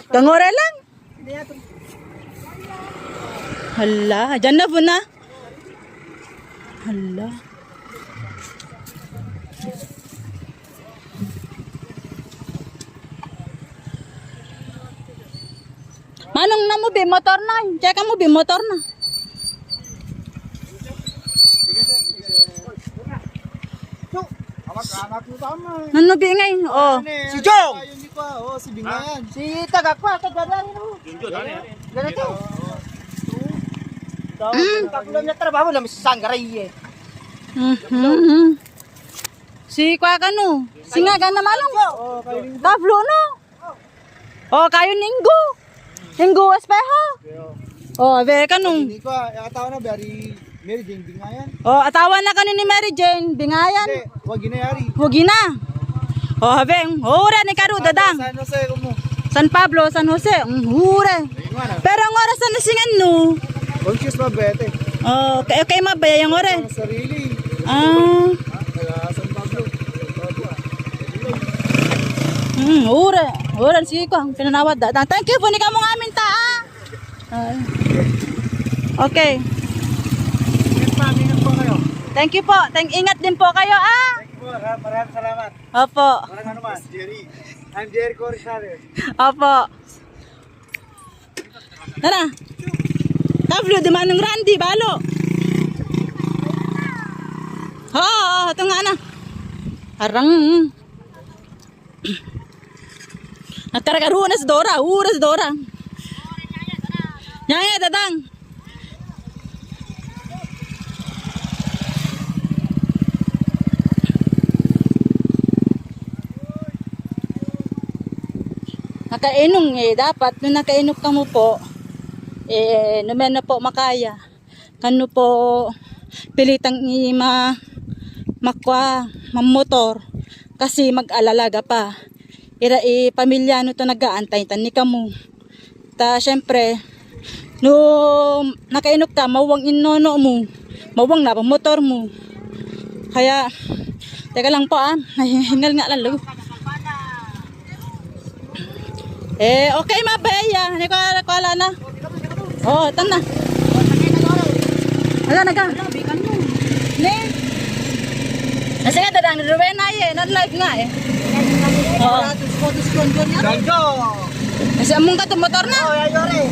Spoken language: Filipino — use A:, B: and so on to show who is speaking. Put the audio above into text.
A: Gangore lang. Hala, dyan na po na. Hala. Manong na mo bi motor na. Check mo bi motor na.
B: Anak mo tama.
A: Nano bi ngay? Oh.
B: Si Jong! Ayun pa, si Bingayan. Si Tagak pa, Tagak. Ganito. Kakulang na trabaho na sa Sanggaray eh.
A: Si kwa kanu. Singa gana malong. Tablo no. Oh, kayo ninggo. Ninggo espeho. Oh, be kanu.
B: Hindi ko, ataw na bari Mary Jane Bingayan.
A: Oh, atawan na kanu ni Mary Jane Bingayan.
B: Hindi, wag ginayari.
A: Huwag na. Oh, habeng. Hura ni karu dadang.
B: San Jose mo.
A: San Pablo, San Jose. Hura. Pero ang oras na singan no.
B: Conscious pa bete.
A: Oh, kay mabaya yung oras.
B: Ang sarili.
A: Ah.
B: Taga San Pablo.
A: Hura. Hura sige ko ang pinanawad dadang. Thank you po ni kamo amin ta. Okay.
B: Ingat po kayo.
A: Thank you po. Ingat din po kayo
B: Thank you po. Maraming salamat.
A: Opo.
B: Walang ano man. Jerry. I'm Jerry Corizales.
A: Opo. Tara. Tablo di manong Randy balo. Oo, ito nga na. Harang. Nakaragarunas Dora, uras Dora. Nyaya dadang. Nakainom dapat nung nakainom ka mo po naman na po makaya kano po pilitang makwa mamotor kasi mag-alalaga pa ira pamilya no to nagaantay tan ni kamo ta syempre no nakainom ka mawang inono mo mawang na pa motor mo kaya teka lang po hingal nga lang okay mabaya. Hindi ko wala na. Oh, tan na. Ala naga. Ne. Kasi nga dadang Ruben na not live nga Oh.
B: Dalgo!
A: Kasi among ka motor na.
B: Oh, yayori.